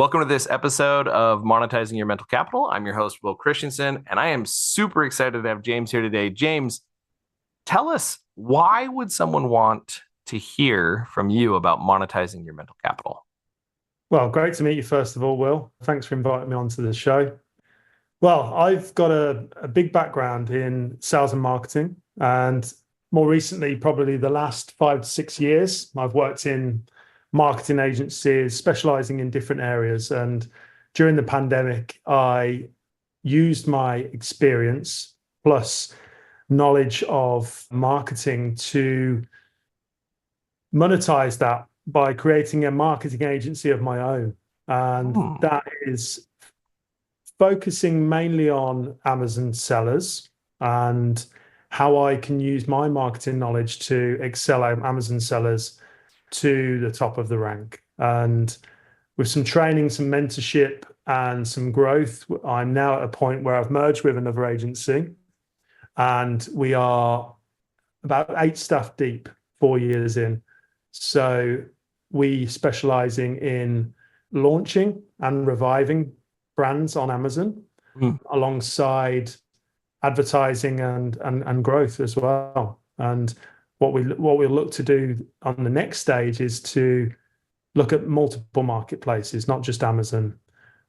Welcome to this episode of Monetizing Your Mental Capital. I'm your host, Will Christensen, and I am super excited to have James here today. James, tell us, why would someone want to hear from you about monetizing your mental capital? Well, great to meet you, first of all, Will. Thanks for inviting me onto the show. Well, I've got a big background in sales and marketing, and more recently, probably the last 5 to 6 years, I've worked in marketing agencies specializing in different areas. And during the pandemic, I used my experience plus knowledge of marketing to monetize that by creating a marketing agency of my own. And that is focusing mainly on Amazon sellers and how I can use my marketing knowledge to excel Amazon sellers to the top of the rank. And with some training, some mentorship, and some growth, I'm now at a point where I've merged with another agency, and we are about 8 staff deep, 4 years in. So we specializing in launching and reviving brands on Amazon alongside advertising and growth as well. And what we look to do on the next stage is to look at multiple marketplaces, not just Amazon,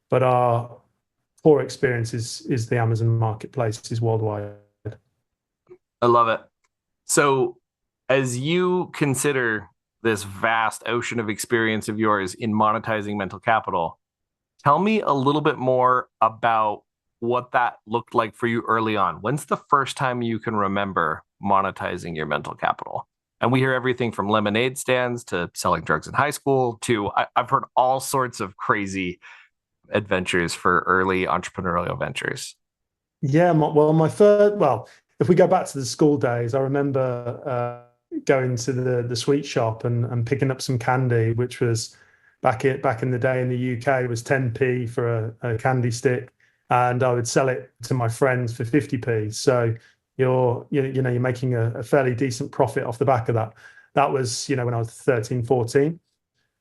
but our core experience is the Amazon marketplaces worldwide. I love it. So, as you consider this vast ocean of experience of yours in monetizing mental capital, tell me a little bit more about what that looked like for you early on. When's the first time you can remember monetizing your mental capital? And we hear everything from lemonade stands to selling drugs in high school to I've heard all sorts of crazy adventures for early entrepreneurial ventures. Yeah, if we go back to the school days, I remember going to the sweet shop and picking up some candy, which was back in the day in the UK, it was 10p for a candy stick, and I would sell it to my friends for 50p. So you're making a fairly decent profit off the back of that. That was, when I was 13, 14.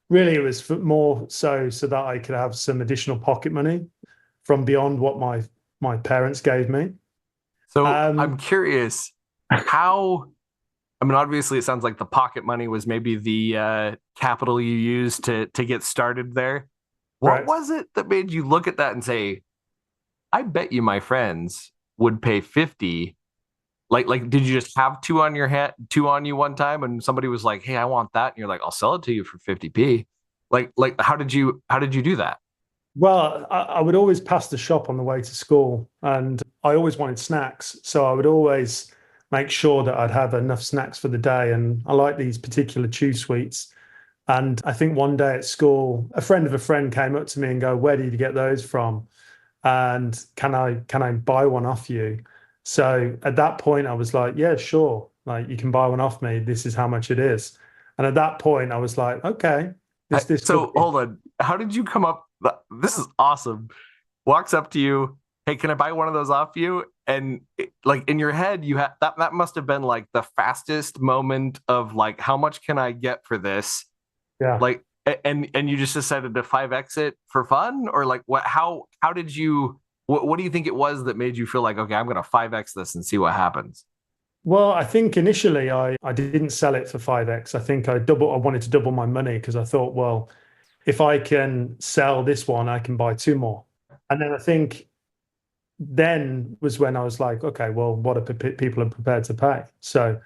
Really, it was more so that I could have some additional pocket money from beyond what my parents gave me. So I'm curious how, obviously it sounds like the pocket money was maybe the capital you used to get started there. What was it that made you look at that and say, I bet you my friends would pay 50? Like, did you just have two on you one time and somebody was like, hey, I want that. And you're like, I'll sell it to you for 50p. Like, how did you do that? Well, I would always pass the shop on the way to school, and I always wanted snacks. So I would always make sure that I'd have enough snacks for the day. And I like these particular chew sweets. And I think one day at school, a friend of a friend came up to me and go, where did you get those from? And can I buy one off you? So at that point, I was like, yeah, sure. Like, you can buy one off me. This is how much it is. And at that point, I was like, okay, this So hold on. How did you come up? This is awesome. Walks up to you. Hey, can I buy one of those off you? And like in your head, you had that must have been like the fastest moment of like, how much can I get for this? Yeah. Like, and you just decided to 5x it for fun, or like what? How did you? What do you think it was that made you feel like, okay, I'm going to 5x this and see what happens? Well, I think initially I didn't sell it for 5x. I think I wanted to double my money because I thought, well, if I can sell this one, I can buy two more. And then I think then was when I was like, okay, well, what are people are prepared to pay? So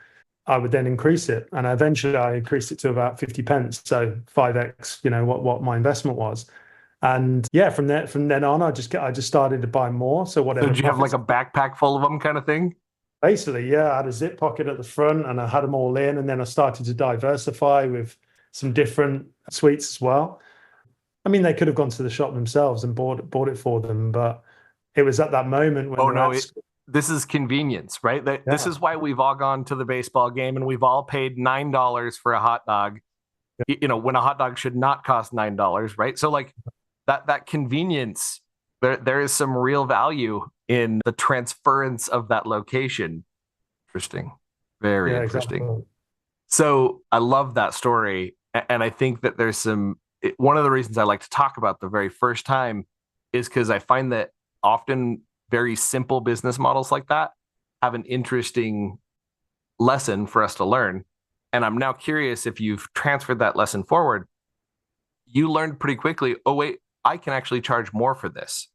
I would then increase it. And eventually I increased it to about 50 pence. So 5x, what my investment was. And yeah, from then on, I just started to buy more. So So whatever did you have like profits, a backpack full of them kind of thing? basically, yeah, I had a zip pocket at the front and I had them all in. And then I started to diversify with some different sweets as well. I mean, they could have gone to the shop themselves and bought it for them, but it was at that moment when Oh they're no, at school. this is convenience, right? This Yeah, is why we've all gone to the baseball game and we've all paid $9 for a hot dog. When a hot dog should not cost $9, right? So like that convenience, there is some real value in the transference of that location. Interesting, very yeah, interesting. exactly. So I love that story, and I think that there's some one of the reasons I like to talk about the very first time is because I find that often very simple business models like that have an interesting lesson for us to learn. And I'm now curious if you've transferred that lesson forward. You learned pretty quickly, oh, wait, I can actually charge more for this.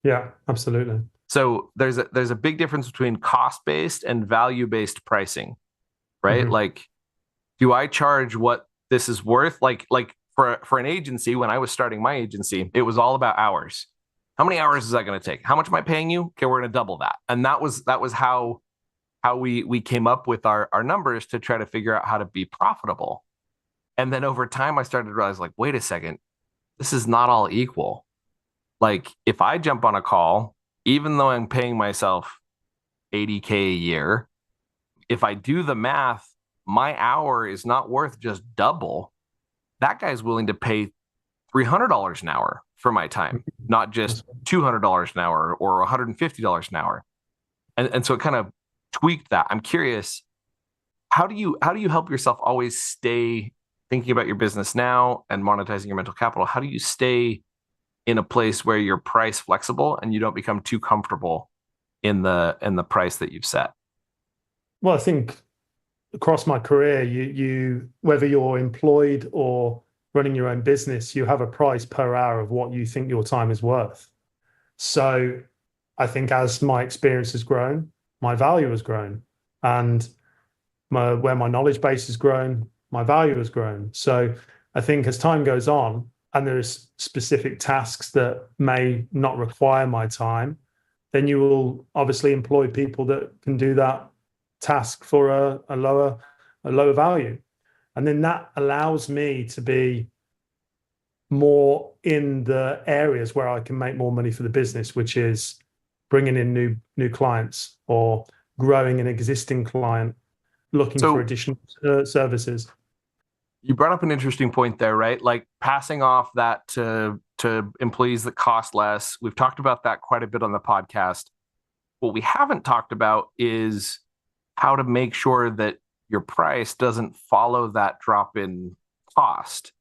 Yeah, absolutely. So there's a big difference between cost-based and value-based pricing, right? Hmm. Like, do I charge what this is worth? Like for an agency, when I was starting my agency, it was all about hours. How many hours is that going to take? How much am I paying you? Okay, we're going to double that. And that was how we came up with our numbers to try to figure out how to be profitable. And then over time, I started to realize, like, wait a second, this is not all equal. Like, if I jump on a call, even though I'm paying myself 80K a year, if I do the math, my hour is not worth just double. That guy's willing to pay $300 an hour for my time, not just That's $200 an hour or $150 an hour. And so it kind of tweaked that. I'm curious, how do you help yourself always stay thinking about your business now and monetizing your mental capital? How do you stay in a place where you're price flexible and you don't become too comfortable in the price that you've set? well, I think across my career, you whether you're employed or running your own business, you have a price per hour of what you think your time is worth. So I think as my experience has grown, my value has grown. And where my knowledge base has grown, my value has grown. So I think as time goes on, and there's specific tasks that may not require my time, then you will obviously employ people that can do that task for a lower value. And then that allows me to be more in the areas where I can make more money for the business, which is bringing in new clients or growing an existing client looking for So additional services. you brought up an interesting point there, right? Like passing off that to employees that cost less. We've talked about that quite a bit on the podcast. What we haven't talked about is how to make sure that your price doesn't follow that drop in cost.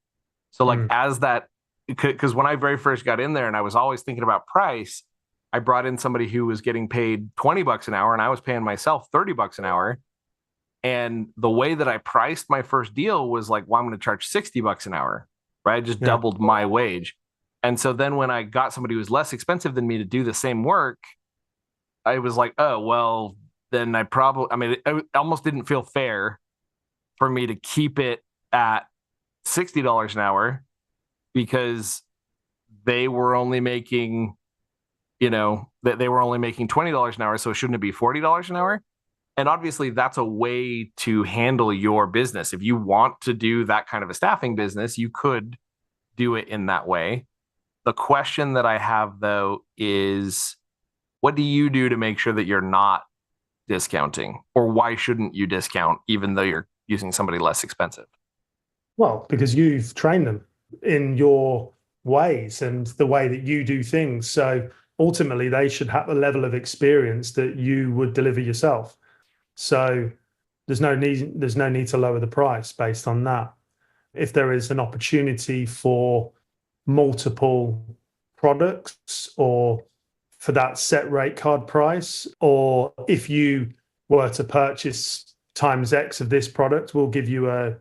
So like Mm, as that, because when I very first got in there and I was always thinking about price, I brought in somebody who was getting paid $20 an hour and I was paying myself $30 an hour. And the way that I priced my first deal was like, well, I'm going to charge $60 an hour, right? I just yeah, doubled my wage. And so then when I got somebody who was less expensive than me to do the same work, I was like, oh, well, then I mean, it almost didn't feel fair for me to keep it at $60 an hour because they were only making, that they were only making $20 an hour. So shouldn't it be $40 an hour? And obviously, that's a way to handle your business. If you want to do that kind of a staffing business, you could do it in that way. The question that I have, though, is what do you do to make sure that you're not discounting? Or why shouldn't you discount even though you're using somebody less expensive? well, because you've trained them in your ways and the way that you do things. So ultimately, they should have a level of experience that you would deliver yourself. So there's no need to lower the price based on that. If there is an opportunity for multiple products or for that set rate card price, or if you were to purchase times X of this product, we'll give you a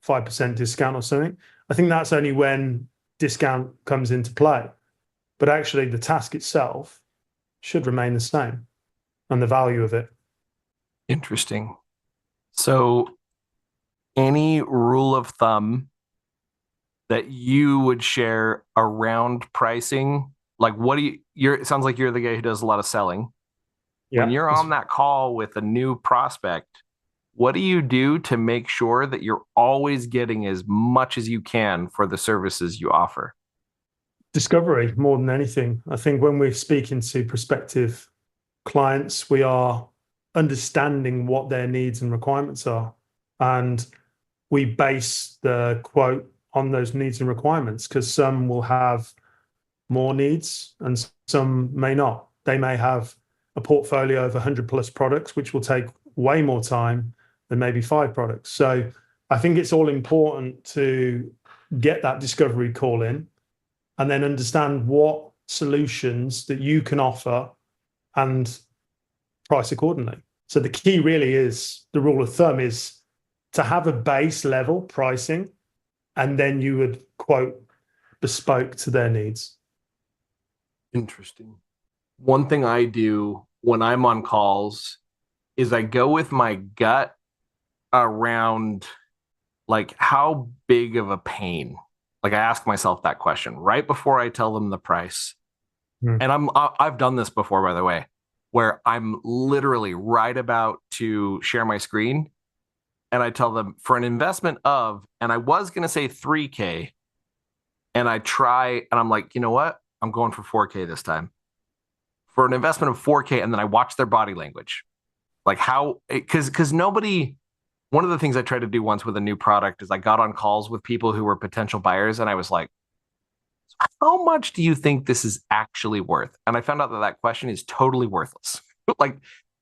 5% discount or something. I think that's only when discount comes into play. But actually, the task itself should remain the same and the value of it. Interesting. So, any rule of thumb that you would share around pricing? Like, what do it sounds like you're the guy who does a lot of selling. When Yeah. you're on that call with a new prospect, what do you do to make sure that you're always getting as much as you can for the services you offer? Discovery more than anything. I think when we're speaking to prospective clients, we are understanding what their needs and requirements are. And we base the quote on those needs and requirements because some will have more needs and some may not. They may have a portfolio of 100 plus products, which will take way more time than maybe 5 products. So I think it's all important to get that discovery call in, and then understand what solutions that you can offer and price accordingly. So the key really is, the rule of thumb is to have a base level pricing, and then you would quote bespoke to their needs. Interesting. One thing I do when I'm on calls is I go with my gut around like how big of a pain. Like I ask myself that question right before I tell them the price. And I've done this before, by the way, where I'm literally right about to share my screen and I tell them for an investment of, and I was going to say 3K, and I try and I'm like, you know what? I'm going for 4K this time for an investment of 4K. And then I watch their body language, like how, because nobody, one of the things I tried to do once with a new product is I got on calls with people who were potential buyers. And I was like, how much do you think this is actually worth? And I found out that that question is totally worthless. Like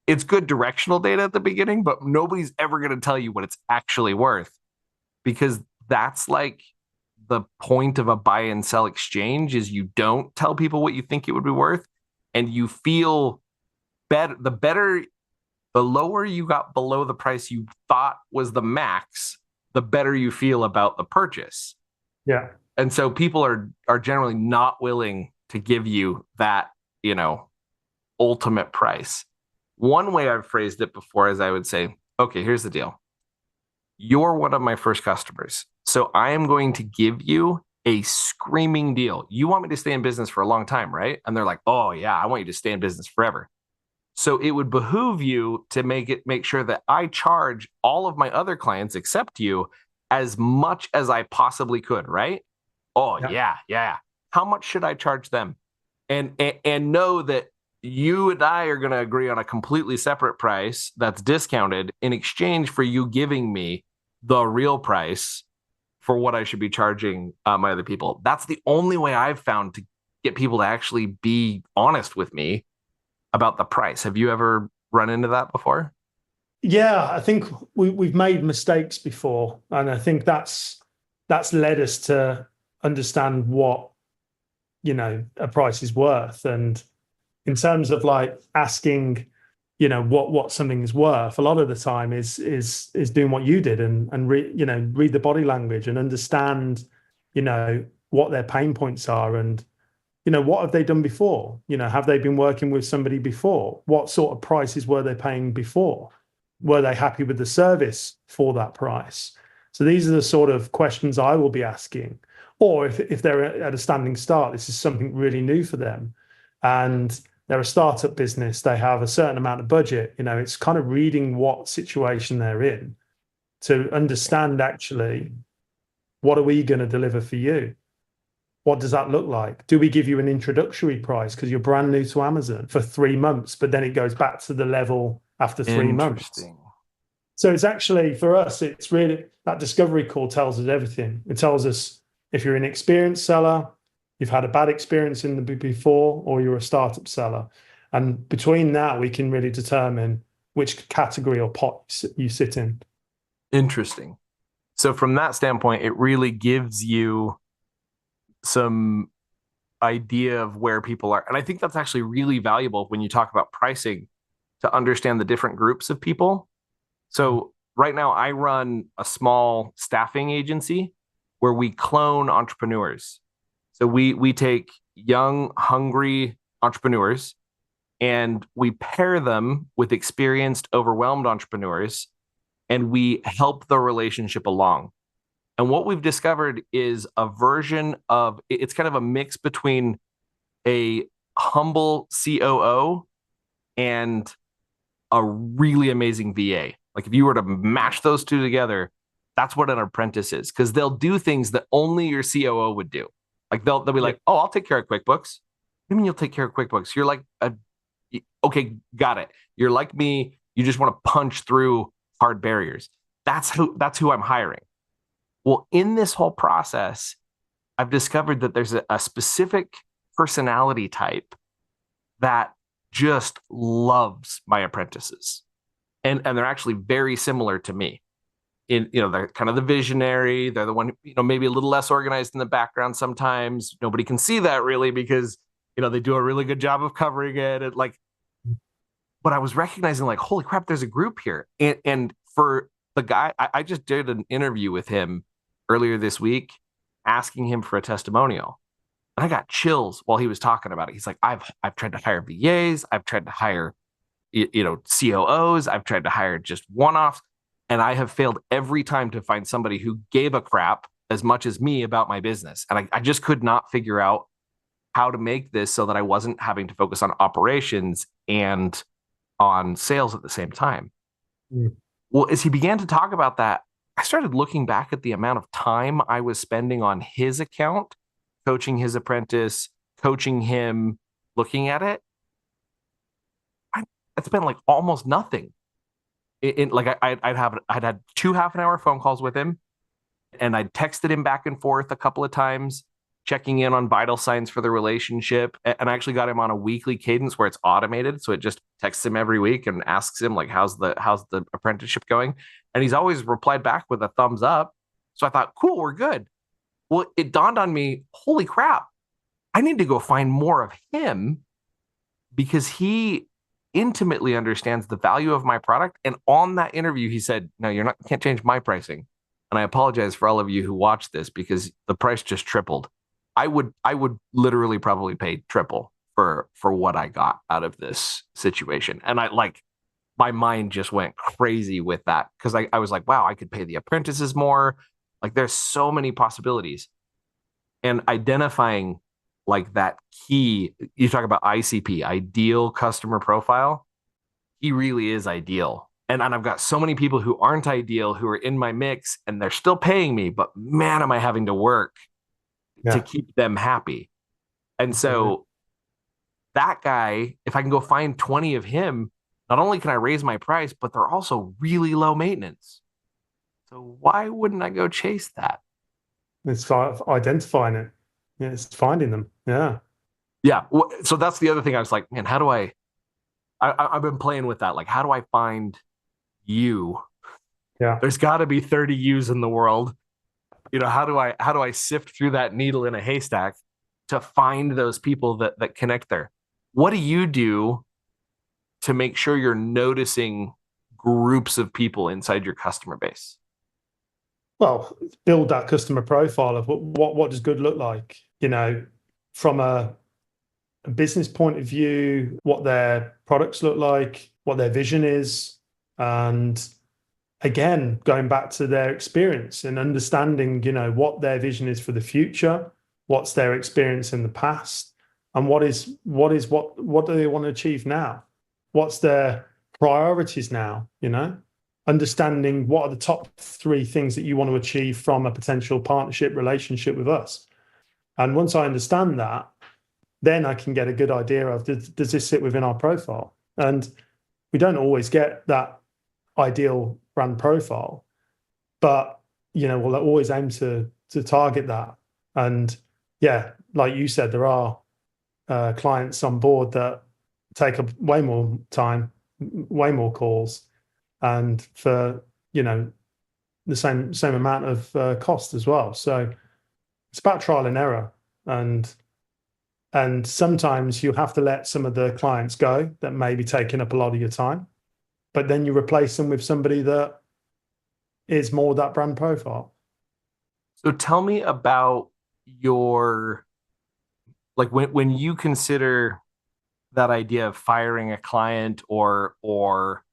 it's good directional data at the beginning, but nobody's ever going to tell you what it's actually worth, because that's like the point of a buy and sell exchange is you don't tell people what you think it would be worth, and you feel better. The lower you got below the price you thought was the max, the better you feel about the purchase. Yeah. And so people are generally not willing to give you that, ultimate price. One way I've phrased it before is I would say, okay, here's the deal. You're one of my first customers. So I am going to give you a screaming deal. You want me to stay in business for a long time, right? And they're like, oh yeah, I want you to stay in business forever. So it would behoove you to make sure that I charge all of my other clients except you as much as I possibly could, right? Oh yeah. How much should I charge them? And know that you and I are going to agree on a completely separate price that's discounted in exchange for you giving me the real price for what I should be charging my other people. That's the only way I've found to get people to actually be honest with me about the price. Have you ever run into that before? Yeah, I think we've made mistakes before, and I think that's led us to understand what a price is worth. And in terms of like asking, what something is worth, a lot of the time is doing what you did and read the body language and understand, what their pain points are, and what have they done before? Have they been working with somebody before? What sort of prices were they paying before? Were they happy with the service for that price? So these are the sort of questions I will be asking. Or if they're at a standing start, this is something really new for them, and they're a startup business, they have a certain amount of budget. It's kind of reading what situation they're in to understand actually, what are we going to deliver for you? What does that look like? Do we give you an introductory price because you're brand new to Amazon for 3 months, but then it goes back to the level after 3 months? So it's actually, for us, it's really that discovery call tells us everything. It tells us if you're an experienced seller, you've had a bad experience in the before, or you're a startup seller. And between that, we can really determine which category or pot you sit in. Interesting. So from that standpoint, it really gives you some idea of where people are. And I think that's actually really valuable when you talk about pricing, to understand the different groups of people. So right now I run a small staffing agency where we clone entrepreneurs. So we take young, hungry entrepreneurs and we pair them with experienced, overwhelmed entrepreneurs, and we help the relationship along. And what we've discovered is a version of, it's kind of a mix between a humble COO and a really amazing VA. Like if you were to mash those two together, that's what an apprentice is, because they'll do things that only your COO would do. Like they'll be like, oh, I'll take care of QuickBooks. What do you mean you'll take care of QuickBooks? You're like, okay, got it. You're like me. You just want to punch through hard barriers. That's who I'm hiring. Well, in this whole process, I've discovered that there's a specific personality type that just loves my apprentices. And they're actually very similar to me. they're kind of the visionary. They're the one, maybe a little less organized in the background sometimes. Nobody can see that really because, they do a really good job of covering it. But I was recognizing like, holy crap, there's a group here. And for the guy, I just did an interview with him earlier this week, asking him for a testimonial. And I got chills while he was talking about it. He's like, I've tried to hire VAs, I've tried to hire, COOs, I've tried to hire just one-offs, and I have failed every time to find somebody who gave a crap as much as me about my business. And I just could not figure out how to make this so that I wasn't having to focus on operations and on sales at the same time. Mm. Well, as he began to talk about that, I started looking back at the amount of time I was spending on his account, coaching his apprentice, coaching him, looking at it. I spent like almost nothing. I'd had 2 half-an-hour phone calls with him, and I'd texted him back and forth a couple of times, checking in on vital signs for the relationship. And I actually got him on a weekly cadence where it's automated. So it just texts him every week and asks him like, how's the apprenticeship going? And he's always replied back with a thumbs up. So I thought, cool, we're good. Well, it dawned on me, holy crap, I need to go find more of him because he intimately understands the value of my product. And on that interview, he said, no, you can't change my pricing. And I apologize for all of you who watched this because the price just tripled. I would literally probably pay triple for what I got out of this situation. And my mind just went crazy with that because I was like, wow, I could pay the apprentices more. Like there's so many possibilities. And identifying like that key, you talk about ICP, ideal customer profile. He really is ideal. And I've got so many people who aren't ideal who are in my mix and they're still paying me, but man, am I having to work to keep them happy. And so that guy, if I can go find 20 of him, not only can I raise my price, but they're also really low maintenance. So why wouldn't I go chase that? It's identifying it. Yeah, it's finding them. Yeah. Yeah. So that's the other thing. I was like, man, how do I've been playing with that. Like, how do I find you? Yeah. There's got to be 30 yous in the world. How do I sift through that needle in a haystack to find those people that connect there? What do you do to make sure you're noticing groups of people inside your customer base? Well, build that customer profile of what does good look like, from a business point of view, what their products look like, what their vision is, and again, going back to their experience and understanding, what their vision is for the future, what's their experience in the past, and what do they want to achieve now? What's their priorities now, understanding what are the top 3 things that you want to achieve from a potential partnership relationship with us. And once I understand that, then I can get a good idea of does this sit within our profile? And we don't always get that ideal brand profile, but we'll always aim to target that. And yeah, like you said, there are clients on board that take up way more time, way more calls, and for the same amount of cost as well. So it's about trial and error, and sometimes you have to let some of the clients go that may be taking up a lot of your time, but then you replace them with somebody that is more that brand profile. So tell me about your, like when you consider that idea of firing a client or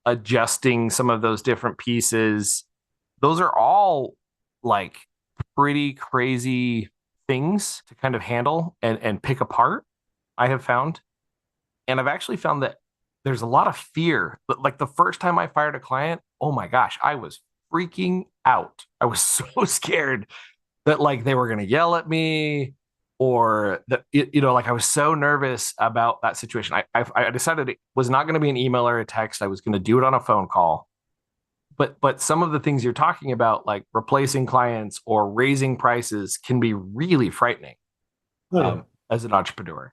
adjusting some of those different pieces, those are all like pretty crazy things to kind of handle and pick apart, I have found. And I've actually found that there's a lot of fear. But like the first time I fired a client, oh my gosh, I was freaking out. I was so scared that like they were going to yell at me or that, like I was so nervous about that situation. I decided it was not going to be an email or a text. I was going to do it on a phone call. But some of the things you're talking about, like replacing clients or raising prices, can be really frightening as an entrepreneur.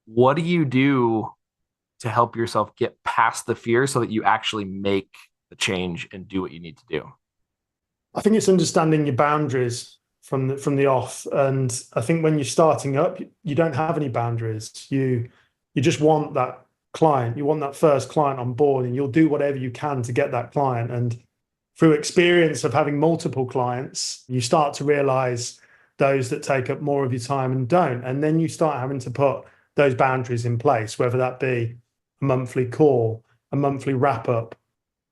What do you do to help yourself get past the fear so that you actually make the change and do what you need to do? I think it's understanding your boundaries from the off. And I think when you're starting up, you don't have any boundaries. You just want that client. You want that first client on board, and you'll do whatever you can to get that client. And through experience of having multiple clients, you start to realize those that take up more of your time and don't. And then you start having to put those boundaries in place, whether that be a monthly call, a monthly wrap up.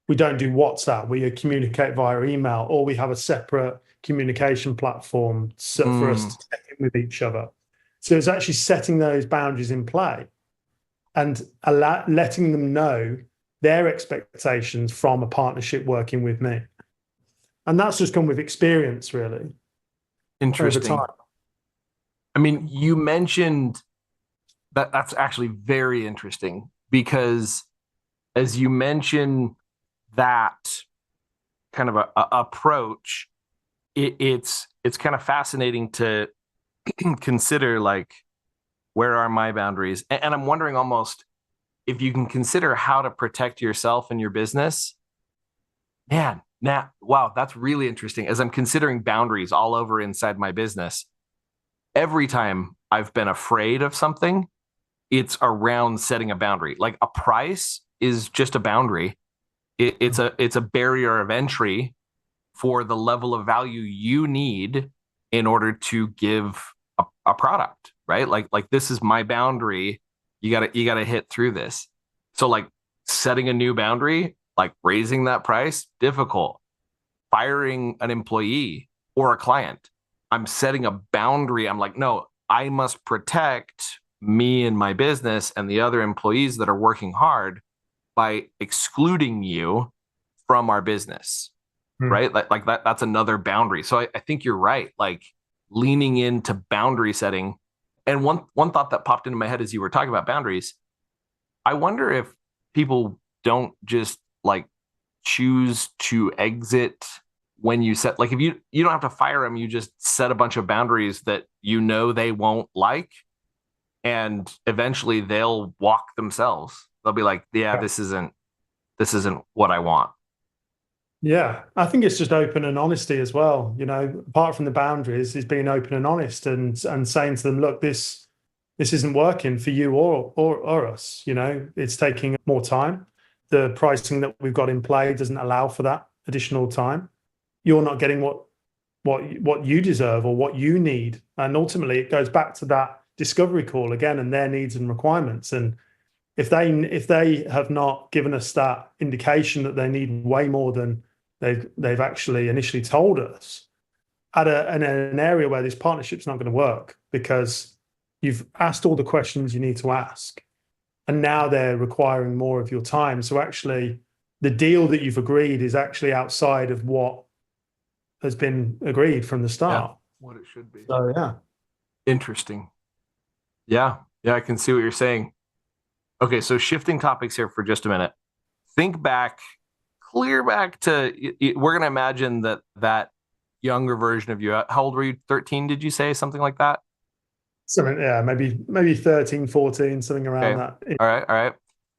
We don't do WhatsApp. We communicate via email, or we have a separate communication platform for us Mm, to check in with each other. So it's actually setting those boundaries in play and letting them know their expectations from a partnership working with me. And that's just come with experience, really, over interesting. time. I mean, you mentioned that that's actually very interesting because as you mention that kind of a approach, it's kind of fascinating to consider like where are my boundaries? And I'm wondering almost if you can consider how to protect yourself and your business. Man, now, wow, that's really interesting. As I'm considering boundaries all over inside my business, every time I've been afraid of something, it's around setting a boundary. Like a price is just a boundary. It's a barrier of entry for the level of value you need in order to give a product, right? Like this is my boundary. You gotta hit through this. So like setting a new boundary, like raising that price, difficult. Firing an employee or a client, I'm setting a boundary. I'm like, no, I must protect me and my business and the other employees that are working hard by excluding you from our business, Mm. right? Like that's another boundary. So I think you're right. Like leaning into boundary setting. And one thought that popped into my head as you were talking about boundaries, I wonder if people don't just like choose to exit when you set like if you don't have to fire them, you just set a bunch of boundaries that you know they won't like, and eventually they'll walk themselves. They'll be like, yeah, this isn't what I want. Yeah, I think it's just open and honesty as well. Apart from the boundaries, is being open and honest and saying to them, look, this isn't working for you or us. It's taking more time. The pricing that we've got in play doesn't allow for that additional time. You're not getting what you deserve or what you need. And ultimately it goes back to that discovery call again and their needs and requirements. And if they have not given us that indication that they need way more than they've actually initially told us in an area where this partnership's not going to work because you've asked all the questions you need to ask, and now they're requiring more of your time. So actually, the deal that you've agreed is actually outside of what has been agreed from the Yeah, start. what it should be. So yeah, Interesting. Yeah, I can see what you're saying. Okay, so shifting topics here for just a minute. Think back, clear back to we're going to imagine that younger version of you. How old were you? 13, did you say something like that? something, yeah, maybe 13, 14, something around Okay. that. All right.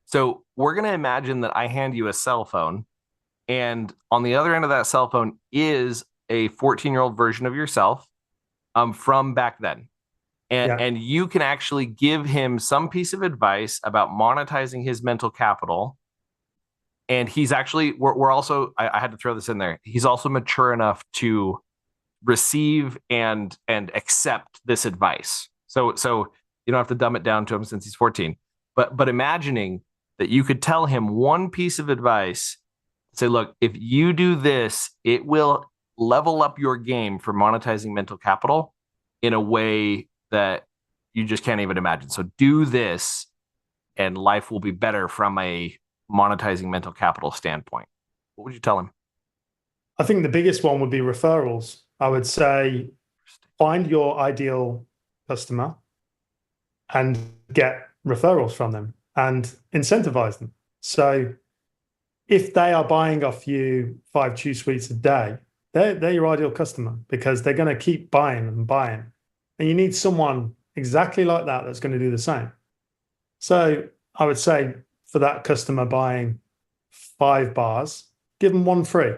So we're going to imagine that I hand you a cell phone, and on the other end of that cell phone is a 14-year-old version of yourself from back then. And, Yeah, and you can actually give him some piece of advice about monetizing his mental capital. And he's actually, we're also, I had to throw this in there. He's also mature enough to receive and accept this advice. So you don't have to dumb it down to him since he's 14. But imagining that you could tell him one piece of advice, say, look, if you do this, it will level up your game for monetizing mental capital in a way that you just can't even imagine. So do this and life will be better from a monetizing mental capital standpoint. What would you tell him? I think the biggest one would be referrals. I would say find your ideal customer and get referrals from them and incentivize them. So if they are buying off you 5 chew sweets a day, they're your ideal customer because they're going to keep buying and buying. And you need someone exactly like that that's going to do the same. So I would say for that customer buying 5 bars, give them one free.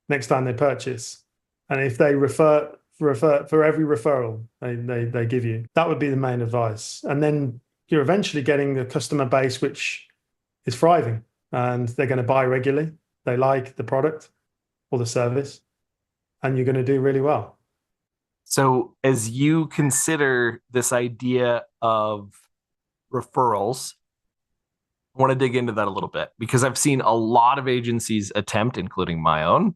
next time they purchase. And if they refer for every referral they give you, that would be the main advice. And then you're eventually getting a customer base which is thriving and they're going to buy regularly. They like the product or the service, and you're going to do really well. So, as you consider this idea of referrals, I want to dig into that a little bit because I've seen a lot of agencies attempt, including my own,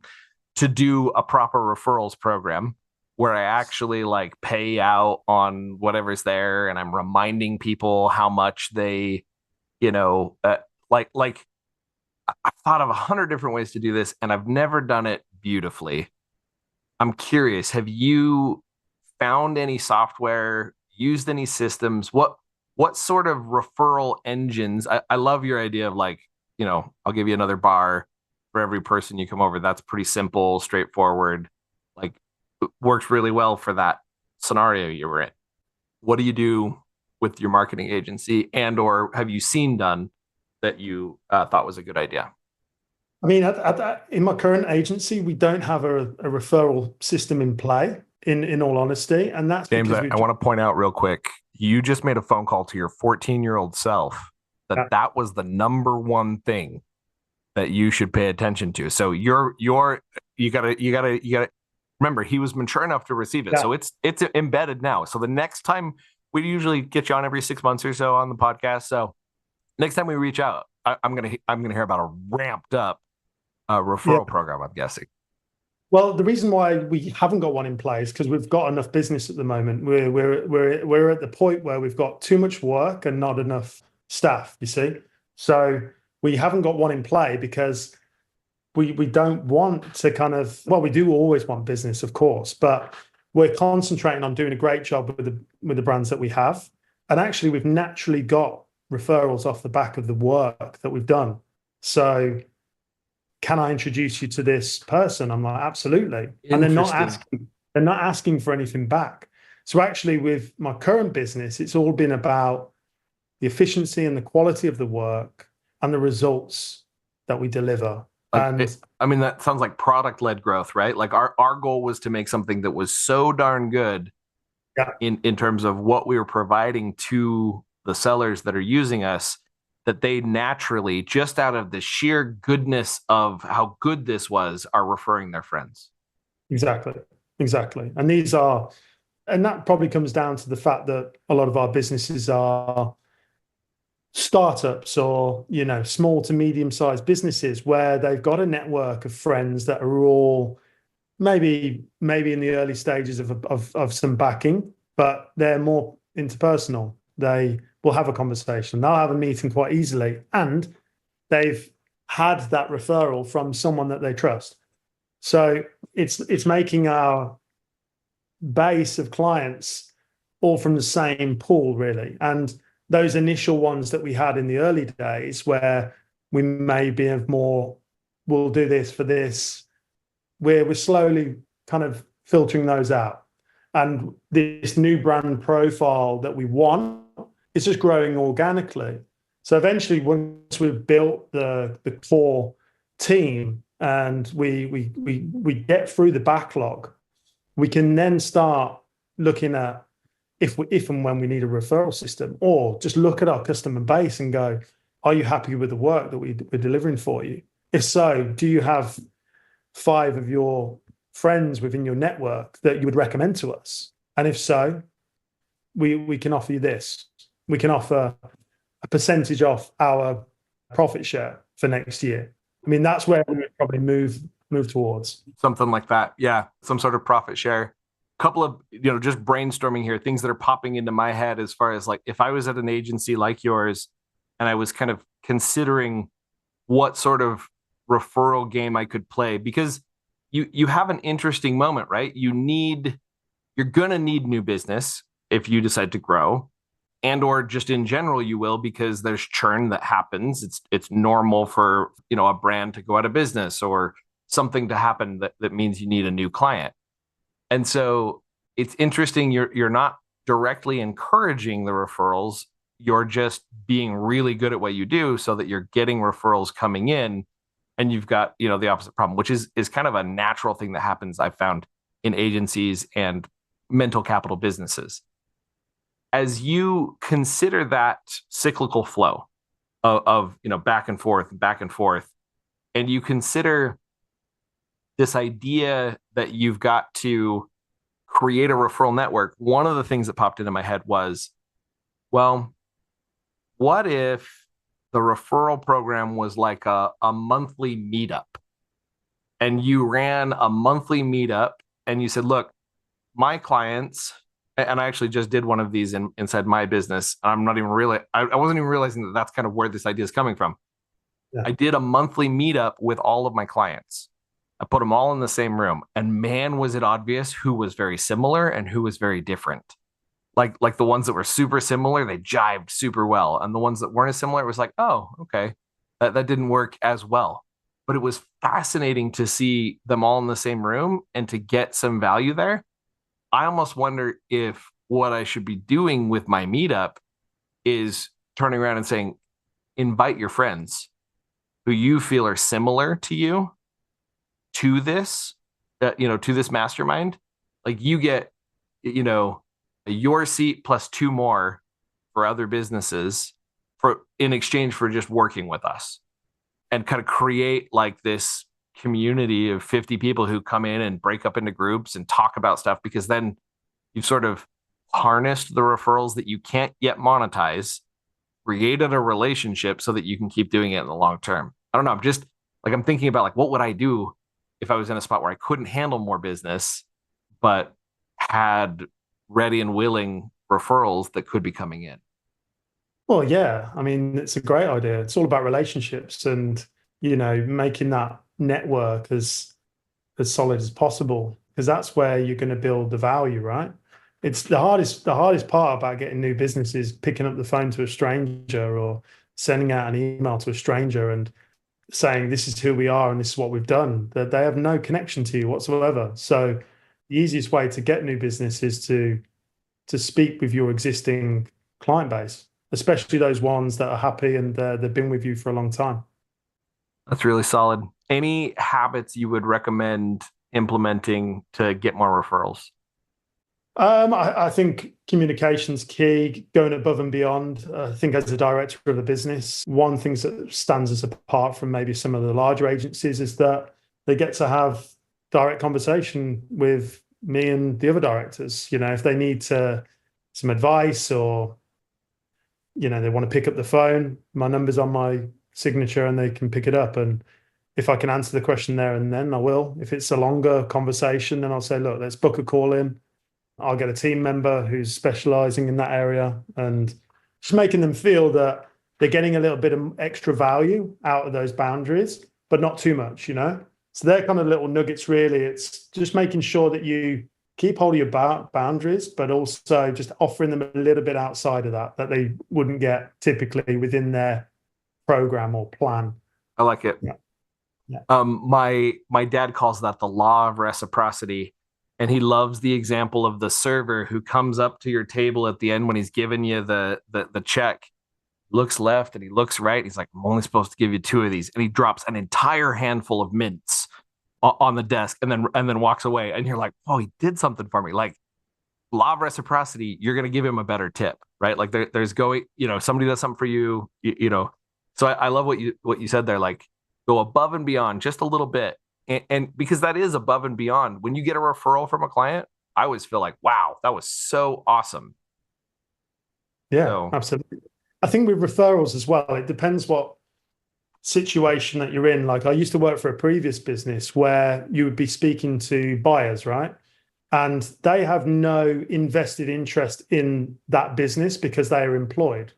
to do a proper referrals program where I actually like pay out on whatever's there and I'm reminding people how much they, you know, like I've thought of 100 different ways to do this and I've never done it beautifully. I'm curious, have you found any software, used any systems? What sort of referral engines? I love your idea of like, I'll give you another bar for every person you come over. That's pretty simple, straightforward. Like it works really well for that scenario you were in. What do you do with your marketing agency and or have you seen done that you thought was a good idea? I mean, in my current agency, we don't have a referral system in play, in all honesty. And that's James, because I want to point out real quick, you just made a phone call to your 14-year-old self that was the number one thing that you should pay attention to. So you gotta remember he was mature enough to receive it. Yeah. So it's embedded now. So the next time we usually get you on every 6 months or so on the podcast. So next time we reach out, I'm gonna hear about a ramped up referral program, I'm guessing. Well, the reason why we haven't got one in place because we've got enough business at the moment. We're at the point where we've got too much work and not enough staff. You see, so we haven't got one in play because we don't want to we do always want business, of course, but we're concentrating on doing a great job with the brands that we have, and actually we've naturally got referrals off the back of the work that we've done. So can I introduce you to this person? I'm like, absolutely. And they're not asking for anything back. So actually with my current business, it's all been about the efficiency and the quality of the work and the results that we deliver. That sounds like product-led growth, right? Like our goal was to make something that was so darn good in terms of what we were providing to the sellers that are using us, that they naturally, just out of the sheer goodness of how good this was, are referring their friends. Exactly. And that probably comes down to the fact that a lot of our businesses are startups or, small to medium-sized businesses where they've got a network of friends that are all maybe in the early stages of some backing, but they're more interpersonal. They will have a conversation. They'll have a meeting quite easily. And they've had that referral from someone that they trust. So it's making our base of clients all from the same pool, really. And those initial ones that we had in the early days where we may be of more, we'll do this for this, we're slowly kind of filtering those out. And this new brand profile that we want, it's just growing organically. So eventually, once we've built the core team and we get through the backlog, we can then start looking at if and when we need a referral system, or just look at our customer base and go, are you happy with the work that we're delivering for you? If so, do you have 5 of your friends within your network that you would recommend to us? And if so, we can offer you this. We can offer a percentage off our profit share for next year. I mean, that's where we would probably move towards. Something like that. Yeah. Some sort of profit share. Couple of, just brainstorming here, things that are popping into my head as far as like, if I was at an agency like yours and I was kind of considering what sort of referral game I could play, because you have an interesting moment, right? You're going to need new business if you decide to grow. And or just in general, you will, because there's churn that happens. It's normal for a brand to go out of business or something to happen that means you need a new client. And so it's interesting. You're not directly encouraging the referrals. You're just being really good at what you do so that you're getting referrals coming in, and you've got, the opposite problem, which is kind of a natural thing that happens, I've found, in agencies and mental capital businesses. As you consider that cyclical flow of back and forth, and you consider this idea that you've got to create a referral network, one of the things that popped into my head was, well, what if the referral program was like a monthly meetup, and you ran a monthly meetup and you said, look, my clients, and I actually just did one of these inside my business. I'm not even really, I wasn't even realizing that that's kind of where this idea is coming from. Yeah. I did a monthly meetup with all of my clients. I put them all in the same room, and man, was it obvious who was very similar and who was very different. Like the ones that were super similar, they jived super well, and the ones that weren't as similar, it was like, oh, okay, that didn't work as well. But it was fascinating to see them all in the same room and to get some value there. I almost wonder if what I should be doing with my meetup is turning around and saying, invite your friends who you feel are similar to you to this, to this mastermind. Like you get, your seat plus two more for other businesses for in exchange for just working with us, and kind of create like this community of 50 people who come in and break up into groups and talk about stuff, because then you've sort of harnessed the referrals that you can't yet monetize, created a relationship so that you can keep doing it in the long term. I don't know. I'm just like, I'm thinking about like, what would I do if I was in a spot where I couldn't handle more business, but had ready and willing referrals that could be coming in? Well, yeah. I mean, it's a great idea. It's all about relationships and, making that network as solid as possible, because that's where you're going to build the value, right? It's the hardest part about getting new business is picking up the phone to a stranger or sending out an email to a stranger and saying this is who we are and this is what we've done. That they have no connection to you whatsoever. So the easiest way to get new business is to speak with your existing client base, especially those ones that are happy and they've been with you for a long time. That's really solid. Any habits you would recommend implementing to get more referrals? I think communication's key, going above and beyond. I think as a director of a business, one thing that stands us apart from maybe some of the larger agencies is that they get to have direct conversation with me and the other directors. If they need some advice or, they want to pick up the phone, my number's on my signature and they can pick it up. And if I can answer the question there and then, I will. If it's a longer conversation, then I'll say, look, let's book a call in. I'll get a team member who's specializing in that area, and just making them feel that they're getting a little bit of extra value out of those boundaries, but not too much, So they're kind of little nuggets, really. It's just making sure that you keep hold of your boundaries, but also just offering them a little bit outside of that they wouldn't get typically within their program or plan. I like it. Yeah. Yeah. My dad calls that the law of reciprocity. And he loves the example of the server who comes up to your table at the end when he's giving you the check, looks left and he looks right. He's like, I'm only supposed to give you two of these. And he drops an entire handful of mints on the desk and then walks away. And you're like, oh, he did something for me. Like, law of reciprocity, you're going to give him a better tip, right? Like there's going, somebody does something for you, So I love what you said there. Like, go above and beyond just a little bit. And because that is above and beyond. When you get a referral from a client, I always feel like, wow, that was so awesome. Yeah, So, absolutely. I think with referrals as well, it depends what situation that you're in. Like I used to work for a previous business where you would be speaking to buyers, right? And they have no invested interest in that business because they are employed,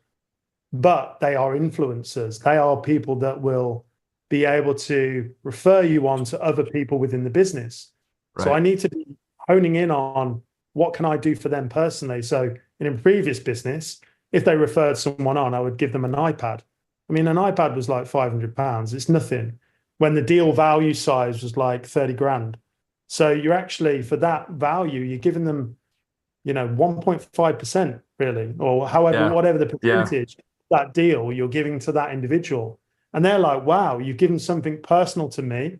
but they are influencers. They are people that will be able to refer you on to other people within the business. So I right. need to be honing in on what can I do for them personally. So in a previous business, if they referred someone on, I would give them an iPad. I mean, an iPad was like £500. It's nothing when the deal value size was like 30 grand. So you're actually, for that value, you're giving them, 1.5% really, or however, Yeah. whatever the Yeah. percentage that deal you're giving to that individual. And they're like, wow, you've given something personal to me.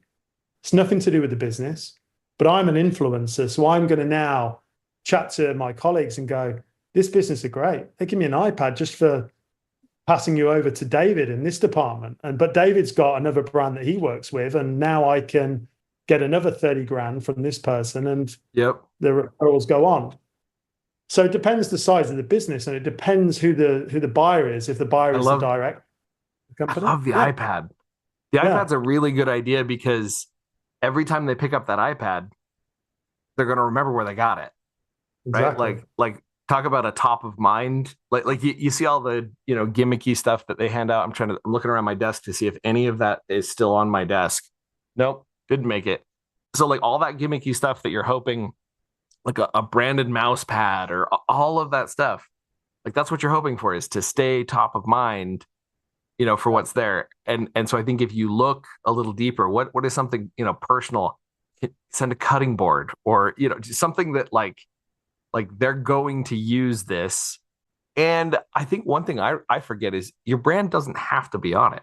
It's nothing to do with the business, but I'm an influencer. So I'm going to now chat to my colleagues and go, this business are great. They give me an iPad just for passing you over to David in this department. But David's got another brand that he works with. And now I can get another 30 grand from this person and Yep. the referrals go on. So it depends the size of the business, and it depends who the buyer is. If the buyer I is the love direct I company, love the yeah, iPad. The yeah, iPad's a really good idea because every time they pick up that iPad, they're going to remember where they got it, right? exactly. Like talk about a top of mind. Like you see all the, gimmicky stuff that they hand out. I'm looking around my desk to see if any of that is still on my desk. Nope, didn't make it. So like all that gimmicky stuff that you're hoping, like a branded mouse pad or all of that stuff, like that's what you're hoping for, is to stay top of mind, for what's there. And so I think if you look a little deeper, what is something, personal, send a cutting board, or, just something that like they're going to use this. And I think one thing I forget is your brand doesn't have to be on it,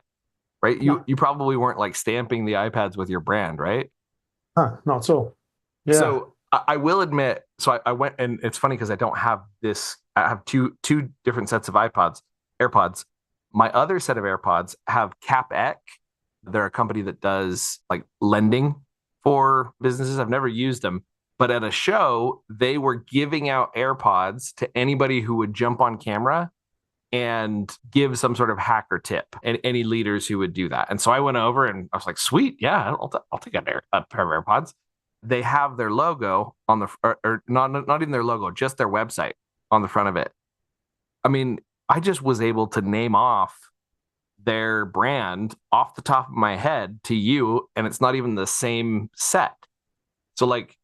right? You No, you probably weren't like stamping the iPads with your brand, right? huh, not at all. Yeah, So I will admit, so I went, and it's funny because I don't have this. I have two different sets of AirPods. My other set of AirPods have CapEk. They're a company that does like lending for businesses. I've never used them, but at a show, they were giving out AirPods to anybody who would jump on camera and give some sort of hacker tip, and any leaders who would do that. And so I went over and I was like, sweet, yeah, I'll take a pair of AirPods. They have their logo on the, or not even their logo, just their website on the front of it. I mean, I just was able to name off their brand off the top of my head to you, and it's not even the same set. So like,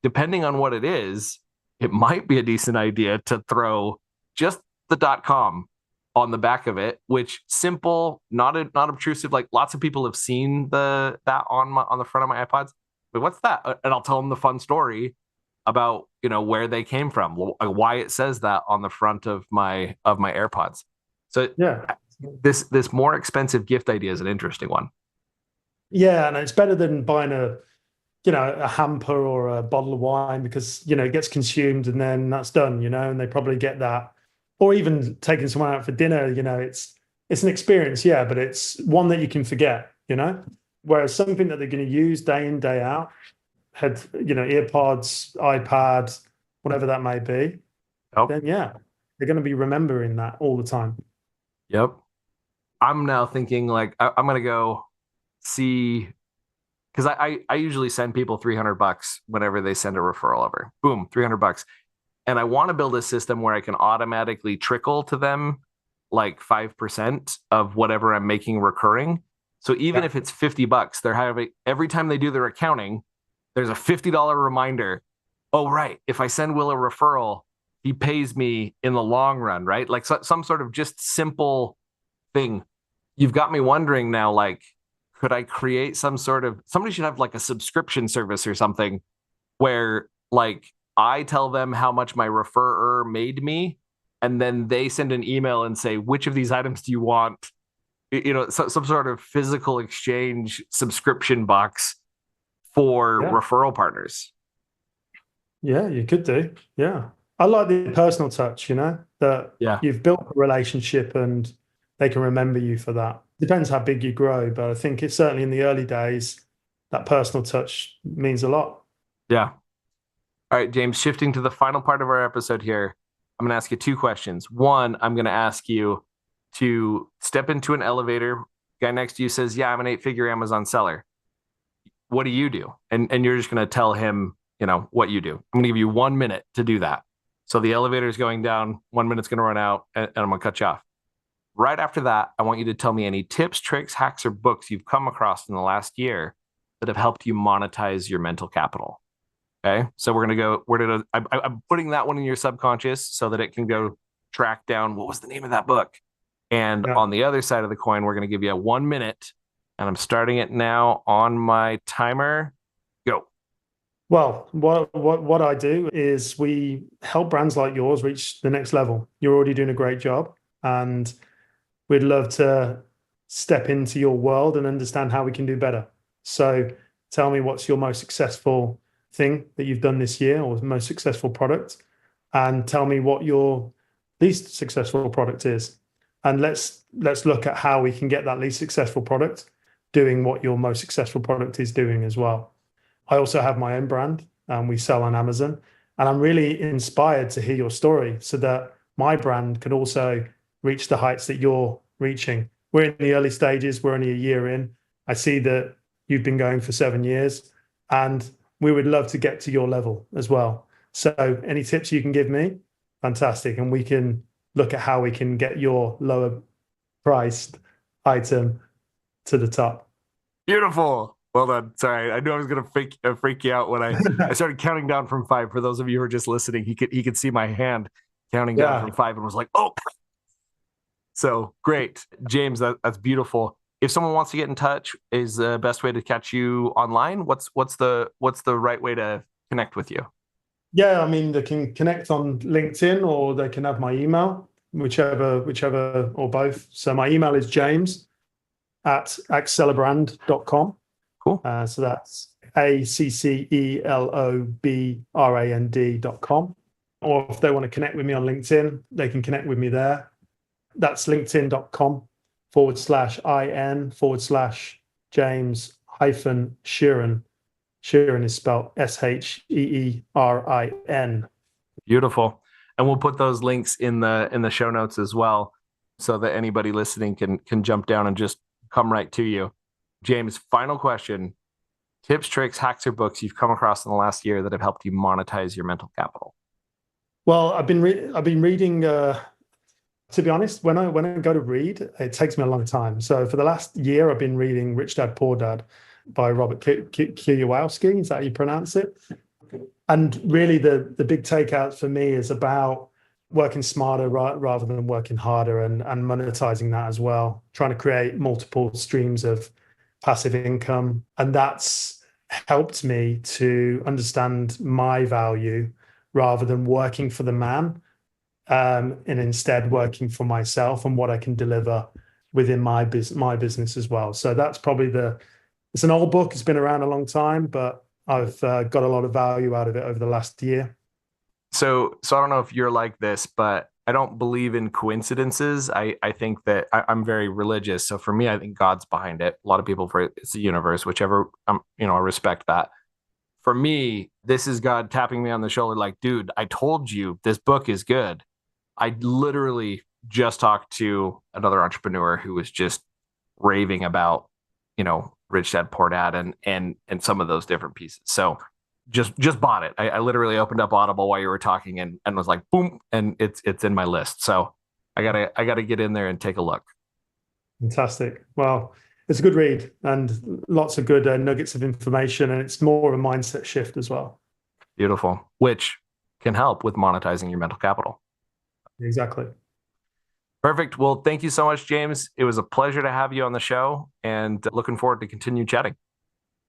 depending on what it is, it might be a decent idea to throw just the .com on the back of it, which simple, not obtrusive. Like lots of people have seen that on the front of my iPods. But what's that? And I'll tell them the fun story about, where they came from, why it says that on the front of my AirPods. So yeah, this more expensive gift idea is an interesting one. yeah. And it's better than buying a hamper or a bottle of wine, because it gets consumed and then that's done. And they probably get that, or even taking someone out for dinner. It's an experience, yeah, but it's one that you can forget. Whereas something that they're going to use day in, day out, earpods, iPad, whatever that may be, Oh, then yeah, they're going to be remembering that all the time. yep. I'm now thinking like I'm gonna go see, because I usually send people $300 whenever they send a referral over. Boom, $300. And I want to build a system where I can automatically trickle to them like 5% of whatever I'm making recurring. So even Yeah, if it's $50, they're having, every time they do their accounting, there's a $50 reminder. Oh, right. If I send Will a referral, he pays me in the long run, right? Like some sort of just simple thing. You've got me wondering now, like, could I create somebody should have like a subscription service or something where like I tell them how much my referrer made me, and then they send an email and say, which of these items do you want? Some sort of physical exchange subscription box for yeah, referral partners. yeah. You could do. Yeah, I like the personal touch. That Yeah. you've built a relationship and they can remember you for that. Depends how big you grow, but I think it's certainly in the early days that personal touch means a lot. Yeah. All right, James, shifting to the final part of our episode here, I'm going to ask you two questions. One, I'm going to ask you to step into an elevator. Guy next to you says, yeah, I'm an 8-figure Amazon seller. What do you do? And you're just going to tell him, what you do. I'm going to give you 1 minute to do that. So the elevator is going down, 1 minute's going to run out, and I'm going to cut you off. Right after that, I want you to tell me any tips, tricks, hacks, or books you've come across in the last year that have helped you monetize your mental capital. Okay. So I'm putting that one in your subconscious so that it can go track down what was the name of that book. And Yeah. on the other side of the coin, we're going to give you 1 minute, and I'm starting it now on my timer. Go. Well, what I do is we help brands like yours reach the next level. You're already doing a great job, and we'd love to step into your world and understand how we can do better. So tell me, what's your most successful thing that you've done this year, or most successful product? And tell me what your least successful product is. And let's look at how we can get that least successful product doing what your most successful product is doing as well. I also have my own brand, and we sell on Amazon. And I'm really inspired to hear your story so that my brand can also reach the heights that you're reaching. We're in the early stages. We're only a year in. I see that you've been going for 7 years, and we would love to get to your level as well. So any tips you can give me, fantastic. And we can look at how we can get your lower priced item to the top. Beautiful. Well done. Sorry, I knew I was going to freak you out when I started counting down from 5. For those of you who are just listening, he could see my hand counting down from 5 and was like, "Oh." So great, James. That's beautiful. If someone wants to get in touch, is the best way to catch you online? What's the right way to connect with you? Yeah, I mean, they can connect on LinkedIn, or they can have my email, whichever or both. So my email is james@accelebrand.com. Cool. So that's ACCELOBRAND.com. Or if they want to connect with me on LinkedIn, they can connect with me there. That's linkedin.com/IN/James-Sheerin. Sheerin is spelled SHEERIN. Beautiful. And we'll put those links in the show notes as well, so that anybody listening can jump down and just come right to you. James, final question. Tips, tricks, hacks, or books you've come across in the last year that have helped you monetize your mental capital? Well, I've been reading. To be honest, when I go to read, it takes me a long time. So for the last year, I've been reading Rich Dad Poor Dad by Robert Kiyosaki. Is that how you pronounce it? And really, the big takeout for me is about working smarter rather than working harder, and monetizing that as well. Trying to create multiple streams of passive income, and that's helped me to understand my value rather than working for the man, and instead working for myself and what I can deliver within my business as well. So that's probably it's an old book. It's been around a long time, but I've got a lot of value out of it over the last year. So I don't know if you're like this, but I don't believe in coincidences. I think that I'm very religious. So for me, I think God's behind it. A lot of people, for it's the universe, whichever, I respect that. For me, this is God tapping me on the shoulder like, dude, I told you this book is good. I literally just talked to another entrepreneur who was just raving about, Rich Dad Poor Dad and some of those different pieces. So just bought it. I literally opened up Audible while you were talking and was like, boom, and it's in my list. So I gotta get in there and take a look. Fantastic. Well, it's a good read and lots of good nuggets of information, and it's more of a mindset shift as well. Beautiful, which can help with monetizing your mental capital. Exactly. Perfect. Well, thank you so much, James. It was a pleasure to have you on the show, and looking forward to continue chatting.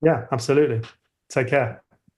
Yeah, absolutely. Take care.